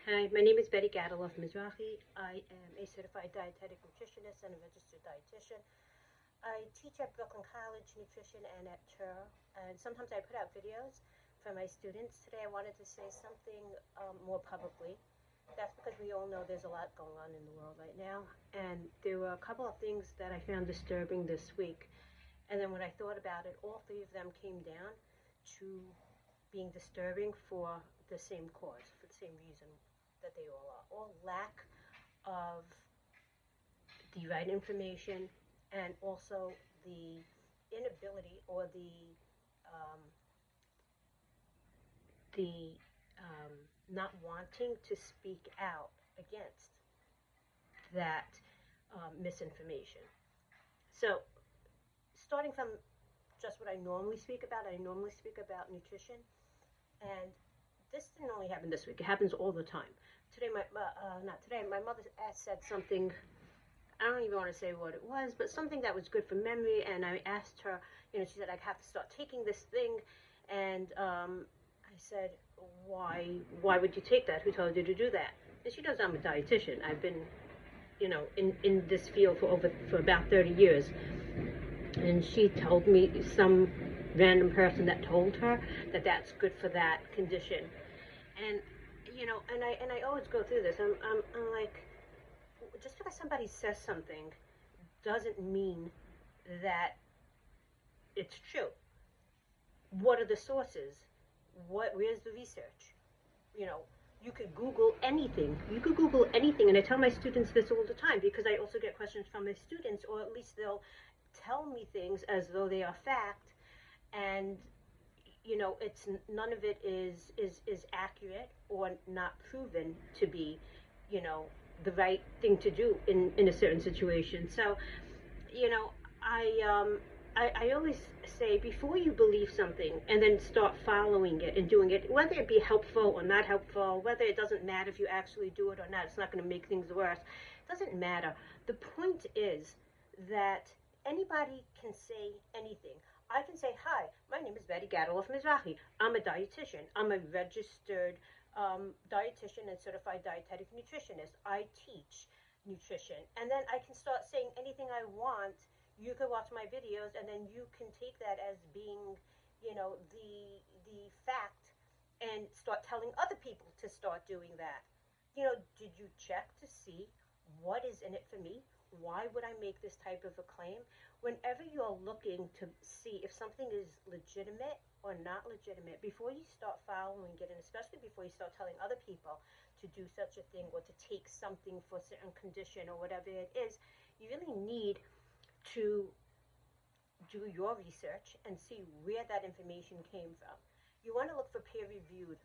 Hi, my name is Betty Gadaloff Mizrahi. I am a certified dietetic nutritionist and a registered dietitian. I teach at Brooklyn College Nutrition and at TUR, and sometimes I put out videos for my students. Today I wanted to say something more publicly. That's because we all know there's a lot going on in the world right now, and there were a couple of things that I found disturbing this week. And then when I thought about it, all three of them came down to being disturbing for the same cause, for the same reason that they all are. All lack of the right information and also the inability or um, the not wanting to speak out against that misinformation. So, starting from just what I normally speak about, I normally speak about nutrition, and this didn't only happen this week. It happens all the time. Today, not today. My mother said something. I don't even want to say what it was, but something that was good for memory. And I asked her. She said I have to start taking this thing, and I said, why? Why would you take that? Who told you to do that? And she knows I'm a dietitian. I've been, in this field for about 30 years. And she told me some random person that told her that that's good for that condition. And and I always go through this. I'm like, just because somebody says something doesn't mean that it's true. What are the sources? Where's the research? You know, you could Google anything. You could Google anything, and I tell my students this all the time because I also get questions from my students, or at least they'll tell me things as though they are fact, and it's none of it is accurate or not proven to be, you know, the right thing to do in a certain situation. So, you know, I always say before you believe something and then start following it and doing it, whether it be helpful or not helpful, whether it doesn't matter if you actually do it or not, it's not going to make things worse. It doesn't matter. The point is that anybody can say anything. I can say, hi, my name is Betty Gadaloff Mizrahi. I'm a dietitian. I'm a registered dietitian and certified dietetic nutritionist. I teach nutrition. And then I can start saying anything I want. You can watch my videos, and then you can take that as being, the fact, and start telling other people to start doing that. Did you check to see what is in it for me? Why would I make this type of a claim? Whenever you're looking to see if something is legitimate or not legitimate, before you start following it, and especially before you start telling other people to do such a thing or to take something for a certain condition or whatever it is, you really need to do your research and see where that information came from. You want to look for peer-reviewed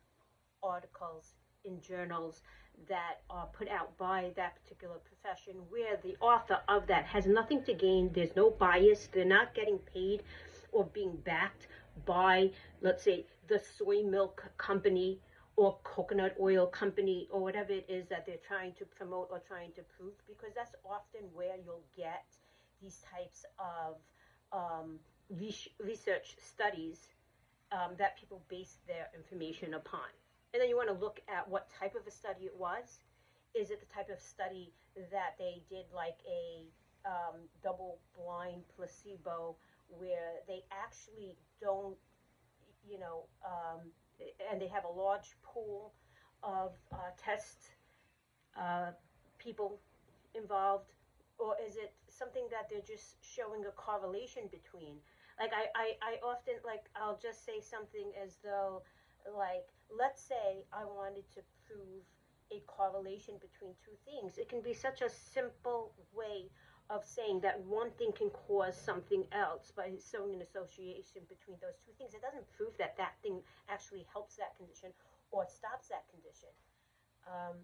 articles in journals that are put out by that particular profession where the author of that has nothing to gain. There's no bias. They're not getting paid or being backed by, let's say, the soy milk company or coconut oil company or whatever it is that they're trying to promote or trying to prove, because that's often where you'll get these types of research studies that people base their information upon. And then you want to look at what type of a study it was. Is it the type of study that they did like a double-blind placebo where they actually don't, and they have a large pool of test people involved, or is it something that they're just showing a correlation between? Like I often, like, I'll just say something as though, like, let's say I wanted to prove a correlation between two things. It can be such a simple way of saying that one thing can cause something else by showing an association between those two things. It doesn't prove that that thing actually helps that condition or stops that condition. Um,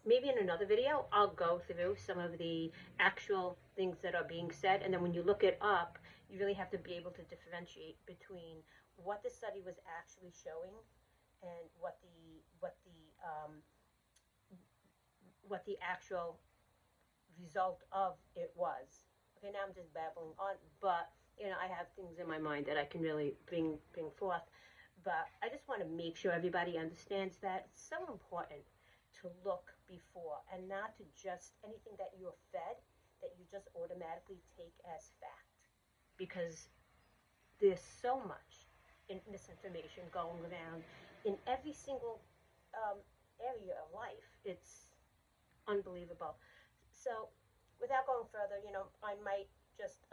Maybe in another video, I'll go through some of the actual things that are being said, and then when you look it up, you really have to be able to differentiate between what the study was actually showing and what the actual result of it was. Okay, now I'm just babbling on, but I have things in my mind that I can really bring forth. But I just want to make sure everybody understands that it's so important to look before and not to just anything that you're fed that you just automatically take as fact. Because there's so much misinformation going around in every single um, area of life. It's unbelievable. So, without going further, I might just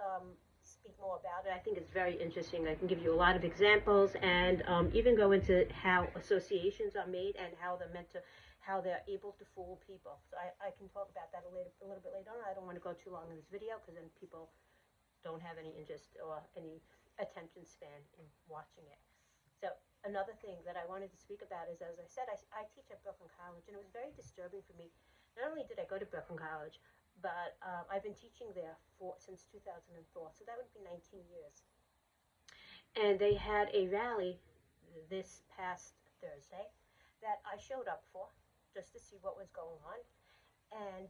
speak more about it. I think it's very interesting. I can give you a lot of examples and even go into how associations are made and how they're meant to, how they're able to fool people. So I can talk about that a little bit later on. I don't want to go too long in this video because then people don't have any interest or any attention span in watching it. So another thing that I wanted to speak about is, as I said, I teach at Brooklyn College, and it was very disturbing for me. Not only did I go to Brooklyn College, but I've been teaching there since 2004, so that would be 19 years. And they had a rally this past Thursday that I showed up for just to see what was going on. And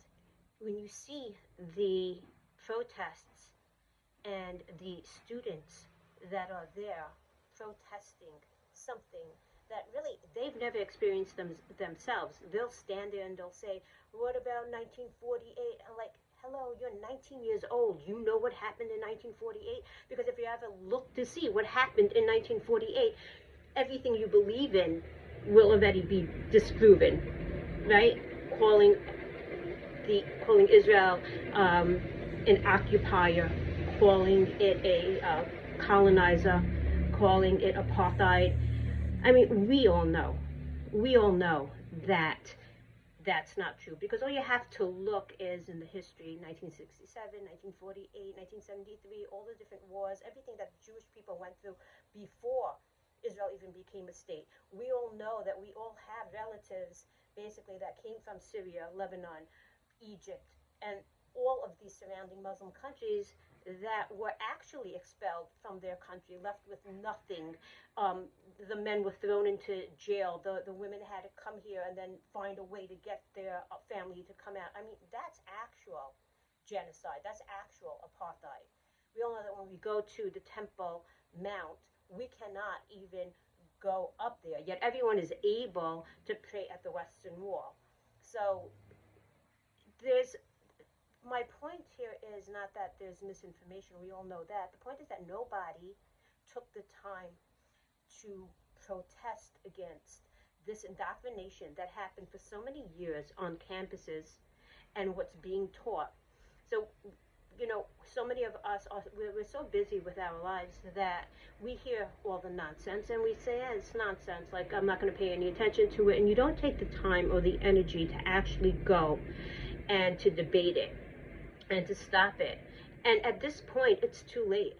when you see the protests and the students that are there protesting something that really they've never experienced themselves. They'll stand there and they'll say, what about 1948? I'm like, hello, you're 19 years old. You know what happened in 1948? Because if you ever look to see what happened in 1948, everything you believe in will already be disproven, right? Calling Israel an occupier, calling it a colonizer, calling it apartheid. I mean, we all know that that's not true, because all you have to look is in the history: 1967, 1948, 1973, all the different wars, everything that Jewish people went through before Israel even became a state. We all know that we all have relatives basically that came from Syria, Lebanon, Egypt, and all of these surrounding Muslim countries that were actually expelled from their country, left with nothing. The men were thrown into jail. The women had to come here and then find a way to get their family to come out. I mean, that's actual genocide. That's actual apartheid. We all know that when we go to the Temple Mount, we cannot even go up there, yet everyone is able to pray at the Western Wall. So there's my point here is not that there's misinformation. We all know that. The point is that nobody took the time to protest against this indoctrination that happened for so many years on campuses and what's being taught. So, so many of us we're so busy with our lives that we hear all the nonsense and we say, yeah, it's nonsense, like I'm not going to pay any attention to it, and you don't take the time or the energy to actually go and to debate it and to stop it. And at this point, it's too late,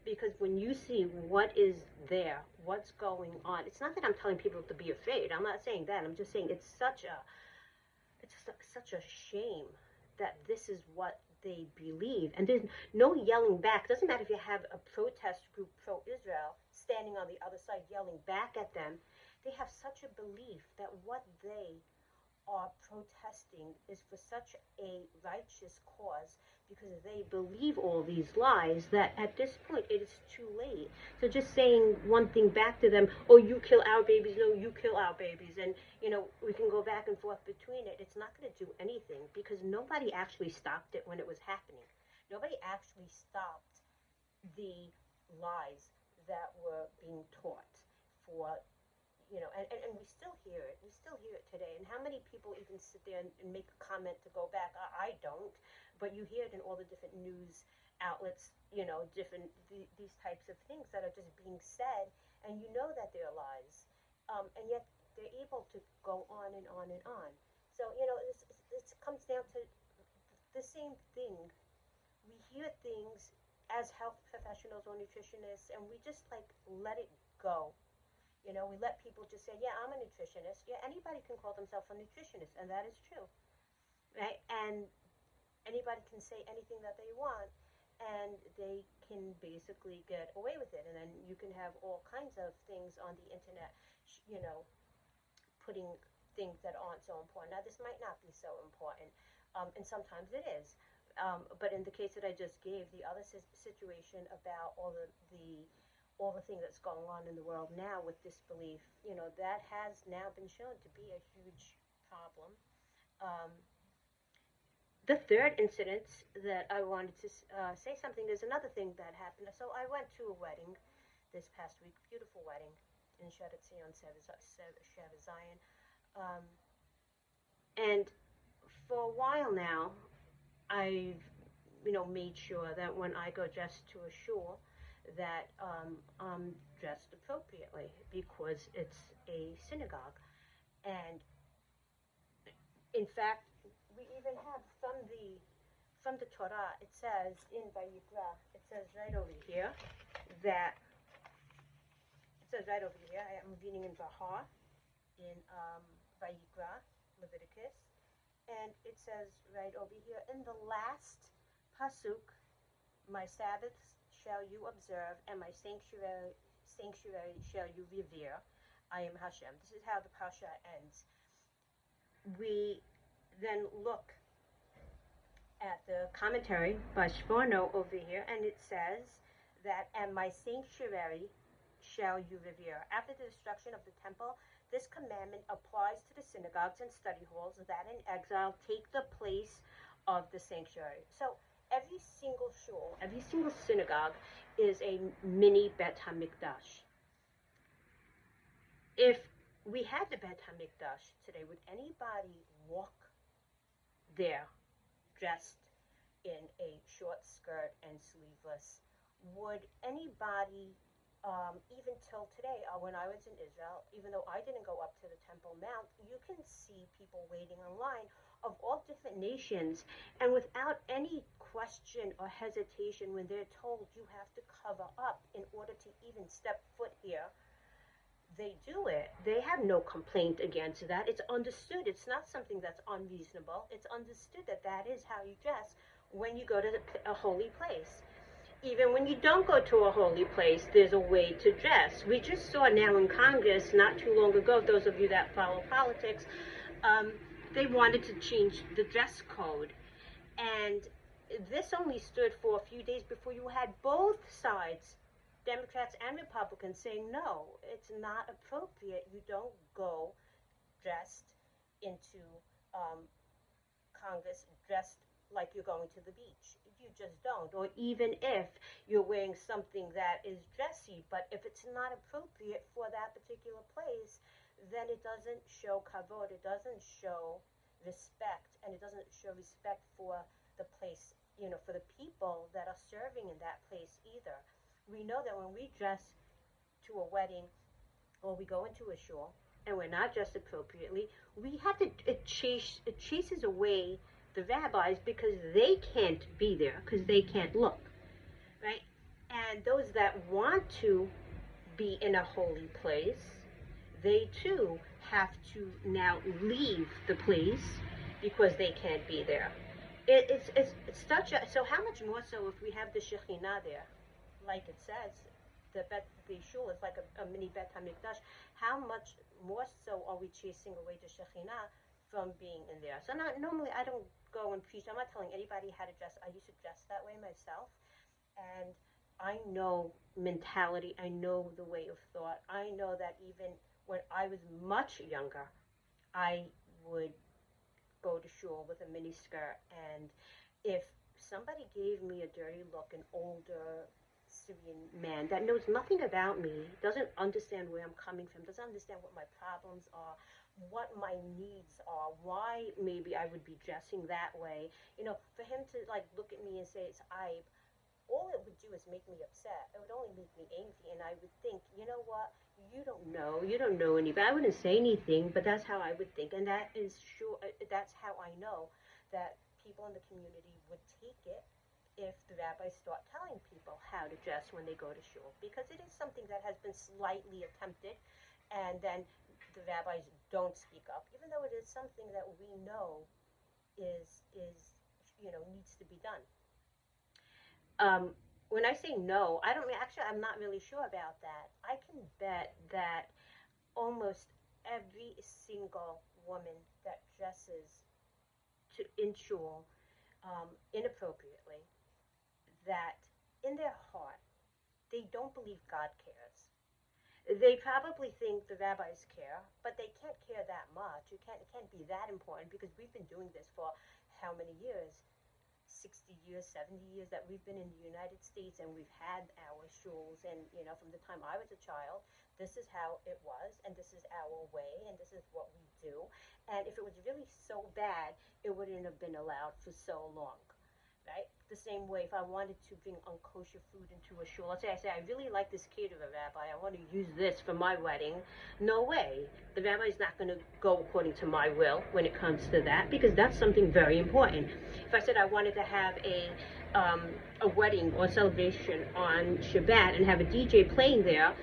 because when you see what is there, what's going on, it's not that I'm telling people to be afraid. I'm not saying that. I'm just saying it's such a shame that this is what they believe, and there's no yelling back. It doesn't matter if you have a protest group pro-Israel standing on the other side yelling back at them. They have such a belief that what they are protesting is for such a righteous cause, because they believe all these lies, that at this point it is too late. So just saying one thing back to them, oh, you kill our babies, no, you kill our babies, and we can go back and forth between it. It's not going to do anything, because nobody actually stopped it when it was happening. Nobody actually stopped the lies that were being taught for and we still hear it. We still hear it today. And how many people even sit there and make a comment to go back? I don't. But you hear it in all the different news outlets, these types of things that are just being said, and you know that they're lies. And yet they're able to go on and on and on. So, this comes down to the same thing. We hear things as health professionals or nutritionists, and we just let it go. We let people just say, yeah, I'm a nutritionist. Yeah, anybody can call themselves a nutritionist, and that is true, right? And anybody can say anything that they want, and they can basically get away with it. And then you can have all kinds of things on the internet, putting things that aren't so important. Now, this might not be so important, and sometimes it is. But in the case that I just gave, the other situation about all the all the thing that's going on in the world now with disbelief, that has now been shown to be a huge problem. Um, the third incident that I wanted to say something, there's another thing that happened. So I went to a wedding this past week, beautiful wedding in Sheretzion, Shevet Zion. Um, and for a while now, I've made sure that when I go just to a shul, that I'm dressed appropriately because it's a synagogue. And in fact, we even have from the Torah. It says in Vayikra, it says right over here that I am reading in Vahar in Vayikra, Leviticus, and it says right over here in the last pasuk, my Sabbaths shall you observe, and my sanctuary shall you revere. I am Hashem. This is how the Pasha ends. We then look at the commentary by Sforno over here, and it says that, and my sanctuary shall you revere. After the destruction of the temple, this commandment applies to the synagogues and study halls that in exile take the place of the sanctuary. So every single shul, every single synagogue is a mini Bet HaMikdash. If we had the Bet HaMikdash today, would anybody walk there dressed in a short skirt and sleeveless? Would anybody, even till today, when I was in Israel, even though I didn't go up to the Temple Mount, you can see people waiting in line of all different nations, and without any question or hesitation, when they're told you have to cover up in order to even step foot here, they do it. They have no complaint against that. It's understood. It's not something that's unreasonable. It's understood that that is how you dress when you go to a holy place. Even when you don't go to a holy place, there's a way to dress. We just saw now in Congress, not too long ago, those of you that follow politics, they wanted to change the dress code. And this only stood for a few days before you had both sides, Democrats and Republicans, saying, no, it's not appropriate. You don't go dressed into Congress dressed like you're going to the beach. You just don't. Or even if you're wearing something that is dressy, but if it's not appropriate for that particular place, then it doesn't show kavod, it doesn't show respect, and it doesn't show respect for the place, for the people that are serving in that place either. We know that when we dress to a wedding or we go into a shul and we're not dressed appropriately, we have to, it chases away the rabbis because they can't be there, because they can't look, right? And those that want to be in a holy place, they too have to now leave the place because they can't be there. It's such a, so how much more so if we have the Shekhinah there, like it says, the shul is like a mini Bet HaMikdash. How much more so are we chasing away the Shekhinah from being in there? So normally I don't go and preach. I'm not telling anybody how to dress. I used to dress that way myself. And I know mentality. I know the way of thought. I know that even when I was much younger, I would go to shul with a mini skirt. And if somebody gave me a dirty look, an older Syrian man that knows nothing about me, doesn't understand where I'm coming from, doesn't understand what my problems are, what my needs are, why maybe I would be dressing that way, for him to like look at me and say it's aib, all it would do is make me upset. It would only make me angry, and I would think, you know what, you don't know anybody. I wouldn't say anything, but that's how I would think, and that is sure, that's how I know that people in the community would take it if the rabbis start telling people how to dress when they go to shul, because it is something that has been slightly attempted, and then the rabbis don't speak up, even though it is something that we know is needs to be done. When I say no, I don't mean, actually, I'm not really sure about that. I can bet that almost every single woman that dresses in shul inappropriately, that in their heart they don't believe God cares. They probably think the rabbis care, but they can't care that much. It can't be that important because we've been doing this for how many years? 60 years, 70 years that we've been in the United States, and we've had our shuls, and from the time I was a child, this is how it was, and this is our way, and this is what we do. And if it was really so bad, it wouldn't have been allowed for so long, right? The same way, if I wanted to bring unkosher food into a shul, let's say I really like this caterer, Rabbi, I want to use this for my wedding. No way. The rabbi's not going to go according to my will when it comes to that, because that's something very important. If I said I wanted to have a wedding or celebration on Shabbat and have a DJ playing there,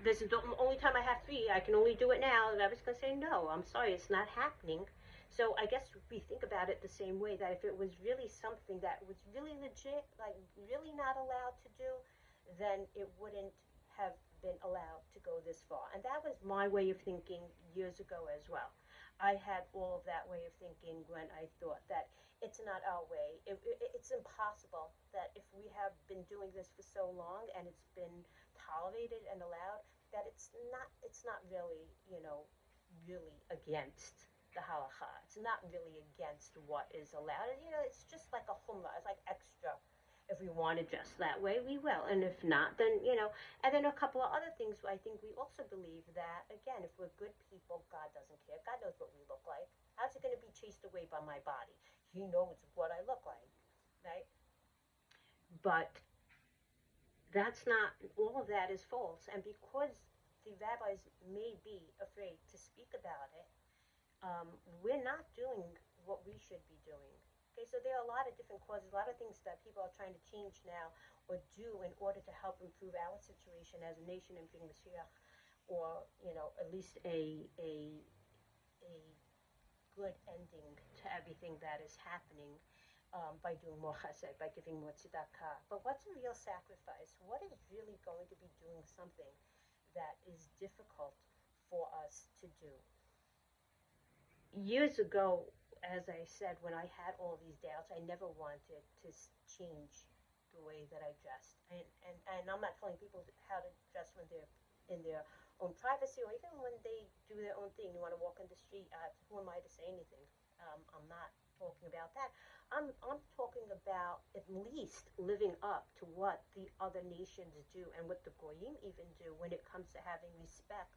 this is the only time I have free. I can only do it now. The rabbi's going to say, no, I'm sorry, it's not happening. So I guess we think about it the same way, that if it was really something that was really legit, like really not allowed to do, then it wouldn't have been allowed to go this far. And that was my way of thinking years ago as well. I had all of that way of thinking when I thought that it's not our way. It's impossible that if we have been doing this for so long and it's been tolerated and allowed, that it's not really, really against the halacha. It's not really against what is allowed. It's just like a humrah. It's like extra. If we want to dress that way, we will. And if not, then, and then a couple of other things. I think we also believe that, again, if we're good people, God doesn't care. God knows what we look like. How's it going to be chased away by my body? He knows what I look like, right? But that's not, all of that is false. And because the rabbis may be afraid to speak about it, we're not doing what we should be doing. Okay, so there are a lot of different causes, a lot of things that people are trying to change now or do in order to help improve our situation as a nation and bring Mashiach, or at least a good ending to everything that is happening, by doing more chesed, by giving more tzedakah. But what's a real sacrifice? What is really going to be doing something that is difficult for us to do? Years ago, as I said, when I had all these doubts, I never wanted to change the way that I dressed. And I'm not telling people how to dress when they're in their own privacy, or even when they do their own thing. You want to walk in the street, who am I to say anything? I'm not talking about that. I'm talking about at least living up to what the other nations do and what the goyim even do when it comes to having respect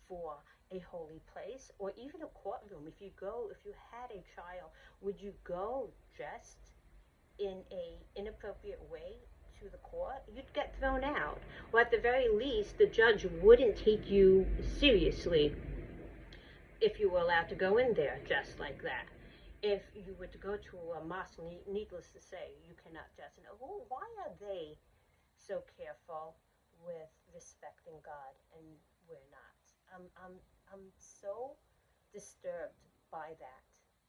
for a holy place, or even a courtroom. If you had a trial, would you go dressed in a inappropriate way to the court? You'd get thrown out, or at the very least, the judge wouldn't take you seriously if you were allowed to go in there dressed like that. If you were to go to a mosque, needless to say, you cannot dress. And why are they so careful with respecting God and we're not? I'm so disturbed by that.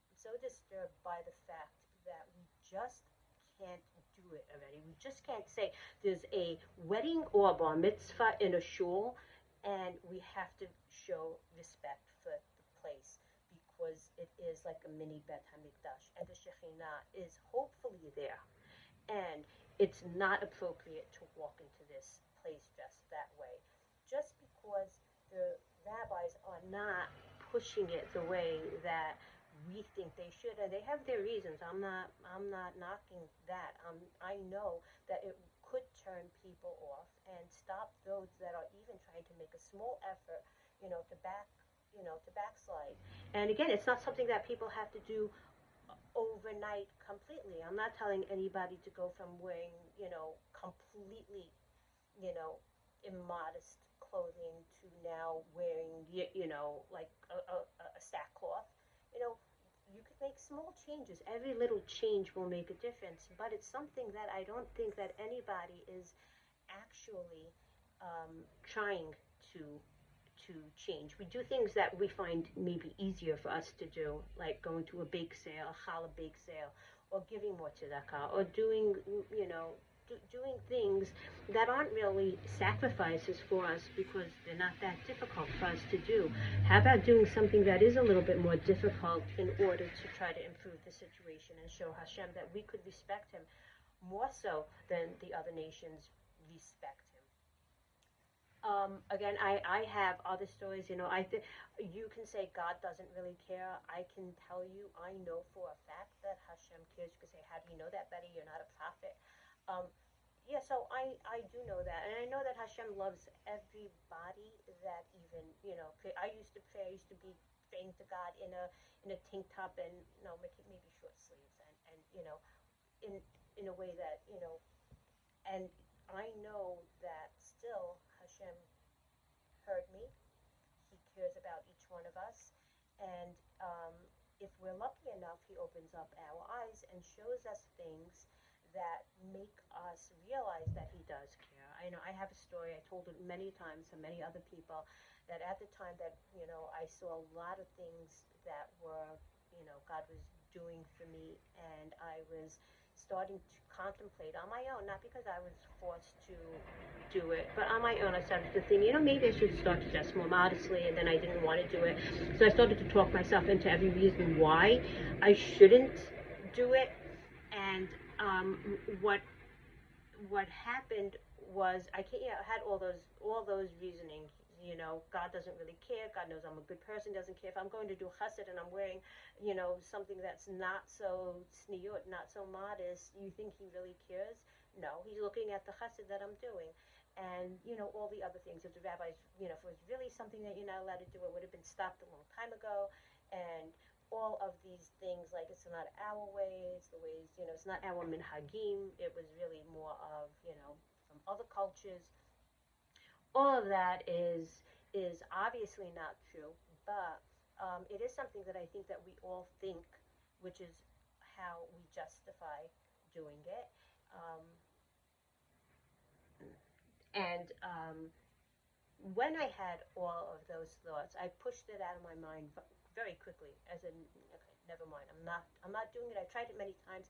I'm so disturbed by the fact that we just can't do it already. We just can't say there's a wedding or a bar mitzvah in a shul, and we have to show respect for the place because it is like a mini Bet HaMikdash, and the Shekhinah is hopefully there. And it's not appropriate to walk into this place dressed that way. Just because the rabbis are not pushing it the way that we think they should, and they have their reasons. I'm not knocking that. I know that it could turn people off and stop those that are even trying to make a small effort, to backslide. And again, it's not something that people have to do overnight completely. I'm not telling anybody to go from wearing, completely, immodest clothing to now wearing, like a sackcloth. You could make small changes. Every little change will make a difference, but it's something that I don't think that anybody is actually trying to change. We do things that we find maybe easier for us to do, like going to a bake sale, a challah bake sale, or giving more tzedakah, or doing, doing things that aren't really sacrifices for us because they're not that difficult for us to do. How about doing something that is a little bit more difficult in order to try to improve the situation and show Hashem that we could respect Him more so than the other nations respect him. Again, I have other stories. You can say God doesn't really care. I can tell you, I know for a fact that Hashem cares. You can say, how do you know that, Betty? You're not a prophet. Um, yeah, so I do know that, and I know that Hashem loves everybody. That even I used to pray. I used to be praying to God in a tank top and maybe short sleeves, and in a way that and I know that still Hashem heard me. He cares about each one of us. And if we're lucky enough, He opens up our eyes and shows us things that make us realize that He does care. I know I have a story, I told it many times to many other people, that at the time that, I saw a lot of things that were, God was doing for me, and I was starting to contemplate on my own, not because I was forced to do it, but on my own, I started to think, maybe I should start to dress more modestly, and then I didn't want to do it. So I started to talk myself into every reason why I shouldn't do it. And what happened was I had all those reasonings. God doesn't really care. God knows I'm a good person. Doesn't care if I'm going to do chesed and I'm wearing, something that's not so tzniut, not so modest. You think He really cares? No, He's looking at the chesed that I'm doing, and all the other things. If the rabbis, if it was really something that you're not allowed to do, it would have been stopped a long time ago, and all of these things, like it's not our ways, the ways, it's not our minhagim. It was really more of, from other cultures. All of that is obviously not true, but it is something that I think that we all think, which is how we justify doing it. Um, and when I had all of those thoughts, I pushed it out of my mind very quickly. As in, okay, never mind. I'm not doing it. I tried it many times.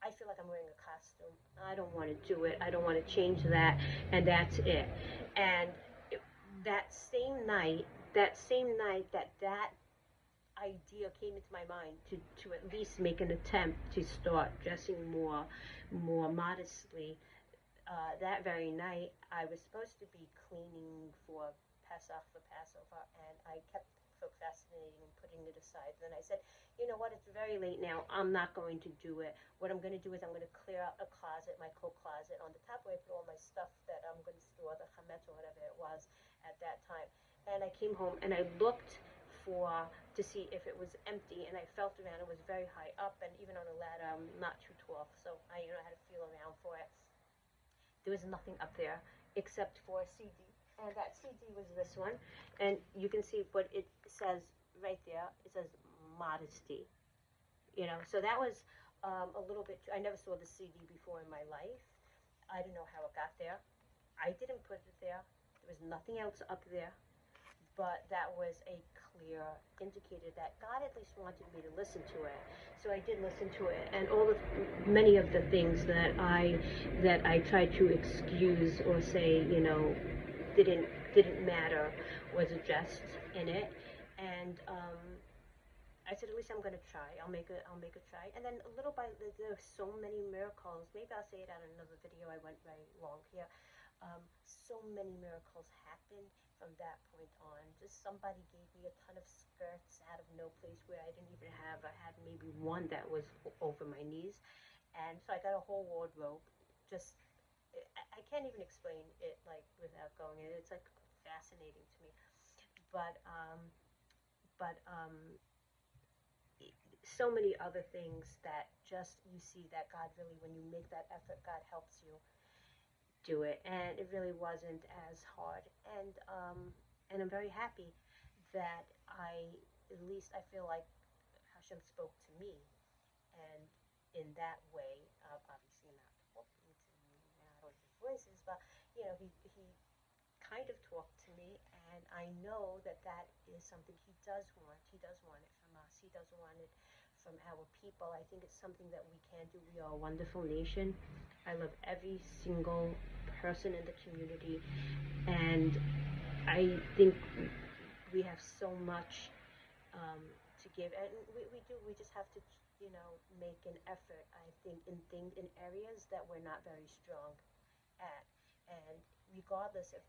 I feel like I'm wearing a costume. I don't want to do it. I don't want to change that, and that's it. And it, that same night, that idea came into my mind to at least make an attempt to start dressing more modestly. That very night, I was supposed to be cleaning for Pesach, for Passover, and I kept procrastinating and putting it aside. Then I said, you know what, it's very late now. I'm not going to do it. What I'm going to do is I'm going to clear out a closet, my coat closet, on the top where I put all my stuff that I'm going to store, the chametz or whatever it was at that time. And I came home and I looked to see if it was empty, and I felt around. It was very high up, and even on a ladder, I'm not too tall, so I had to feel around for it. There was nothing up there except for a CD. And that CD was this one. And you can see what it says right there. It says modesty. So that was a little bit, I never saw the CD before in my life. I don't know how it got there. I didn't put it there. There was nothing else up there. But that was a clear indicator that God at least wanted me to listen to it. So I did listen to it, and many of the things that I tried to excuse or say, didn't matter, was addressed in it. And I said, at least I'm gonna try. I'll make a try. And then little by little, there's so many miracles. Maybe I'll say it on another video. I went very long here. So many miracles happened from that point on. Just somebody gave me a ton of skirts out of no place where I didn't even have. I had maybe one that was over my knees, and so I got a whole wardrobe. Just I can't even explain it like without going in. It's like fascinating to me. But so many other things that just you see that God really, when you make that effort, God helps you do it, and it really wasn't as hard. And I'm very happy that at least I feel like Hashem spoke to me, and in that way, obviously not talking to me out of the voices, but he kind of talked to me, and I know that that is something He does want. He does want it from us. He does want it from our people. I think it's something that we can do. We are a wonderful nation. I love every single person in the community, and I think we have so much to give, and we do. We just have to, make an effort. I think in areas that we're not very strong at. And regardless if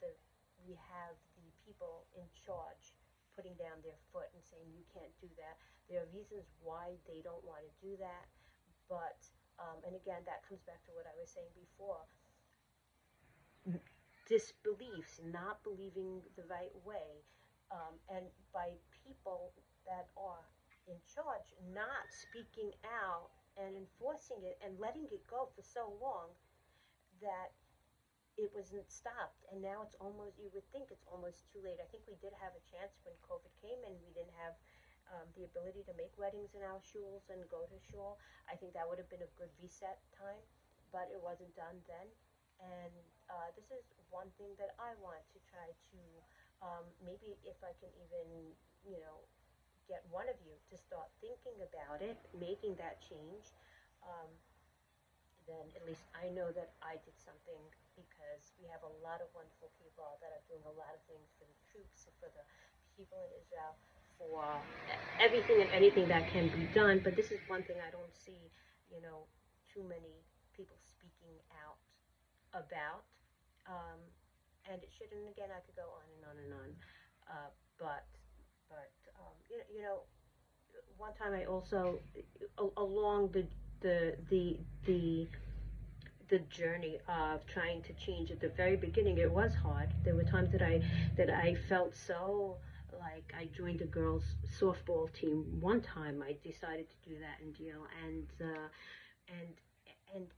we have the people in charge putting down their foot and saying you can't do that, there are reasons why they don't want to do that. But and again, that comes back to what I was saying before: disbeliefs, not believing the right way, and by people that are in charge not speaking out and enforcing it and letting it go for so long that it wasn't stopped. And now it's almost, you would think it's almost too late. I think we did have a chance when COVID came and we didn't have the ability to make weddings in our shuls and go to shul. I think that would have been a good reset time, but it wasn't done then. And this is one thing that I want to try to, maybe if I can even, you know, get one of you to start thinking about it, making that change. Um, then at least I know that I did something, because we have a lot of wonderful people that are doing a lot of things for the troops, for the people in Israel, for everything and anything that can be done. But this is one thing I don't see, you know, too many people speaking out about. Um, and it should, and again, I could go on and on and on. Uh, but, you know, one time I also, along the the journey of trying to change at the very beginning, it was hard. There were times that I felt so, like, I joined a girls softball team one time. I decided to do that in Deal, and and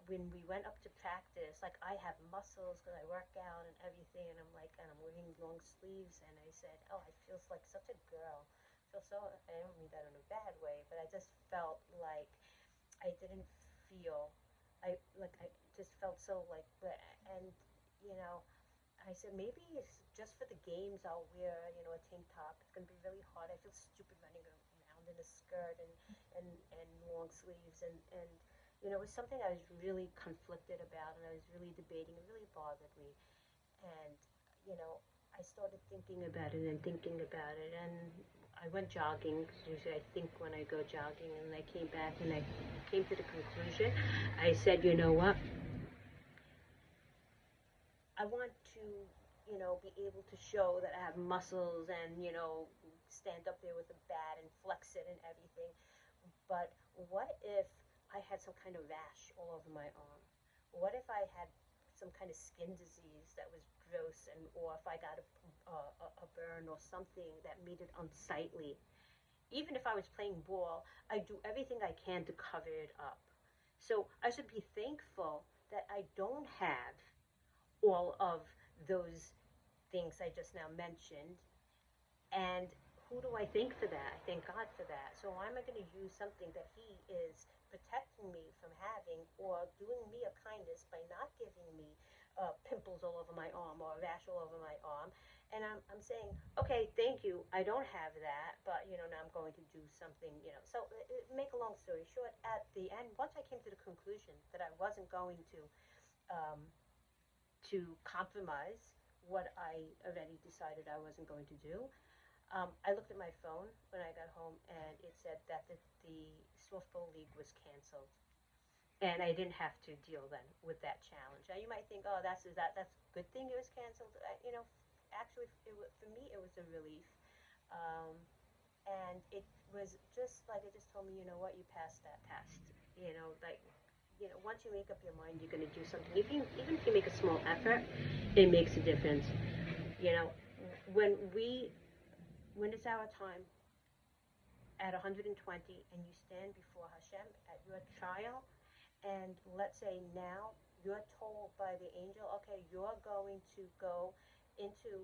when we went up to practice, like, I have muscles because I work out and everything, and I'm like, and I'm wearing long sleeves, and I said, oh, I feel like such a girl. I feel so, I don't mean that in a bad way, but I just felt like I didn't feel, I just felt so like, and you know, I said maybe it's just for the games I'll wear, you know, a tank top. It's gonna be really hard. I feel stupid running around in a skirt and long sleeves, and you know, it was something I was really conflicted about, and I was really debating. It really bothered me, and you know, I started thinking about it and thinking about it, and I went jogging. 'Cause usually I think when I go jogging, and I came back and I came to the conclusion. I said, you know what? I want to, you know, be able to show that I have muscles and, you know, stand up there with a bat and flex it and everything. But what if I had some kind of rash all over my arm? What if I had some kind of skin disease that was gross, and or if I got a burn or something that made it unsightly? Even if I was playing ball, I do everything I can to cover it up. So I should be thankful that I don't have all of those things I just now mentioned. And who do I thank for that? I thank God for that. So why am I going to use something that He is protecting me from having, or doing me a kindness by not giving me pimples all over my arm or a rash all over my arm? And I'm saying, okay, thank you. I don't have that, but you know, now I'm going to do something. You know, so make a long story short, at the end, once I came to the conclusion that I wasn't going um, to compromise what I already decided I wasn't going to do. I looked at my phone when I got home, and it said that the softball league was canceled, and I didn't have to deal then with that challenge. Now you might think, oh, that's a good thing it was canceled. You know, actually, for me, it was a relief, um, and it was just like it just told me, you know what, you passed that test. You know, like, you know, once you make up your mind, you're going to do something. Even if you make a small effort, it makes a difference. You know, when we when it's our time at 120 and you stand before Hashem at your trial, and let's say now you're told by the angel, okay, you're going to go into,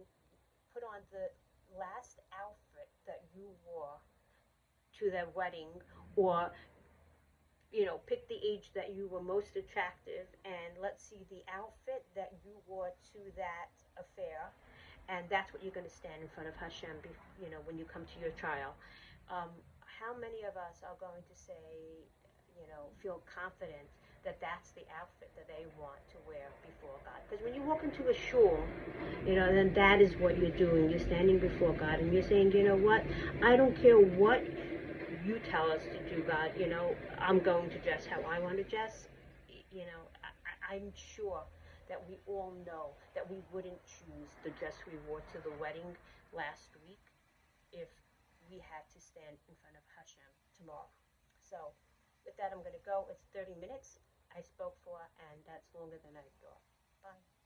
put on the last outfit that you wore to that wedding, or you know, pick the age that you were most attractive, and let's see the outfit that you wore to that affair, and that's what you're going to stand in front of Hashem, you know, when you come to your trial. How many of us are going to say, you know, feel confident that that's the outfit that they want to wear before God? Because when you walk into a shul, you know, then that is what you're doing. You're standing before God, and you're saying, you know what? I don't care what you tell us to do, God. I'm going to dress how I want to dress. I'm sure that we all know that we wouldn't choose the dress we wore to the wedding last week if we had to stand in front of Hashem tomorrow. So, with that, I'm going to go. It's 30 minutes. I spoke for, and that's longer than I thought. Bye.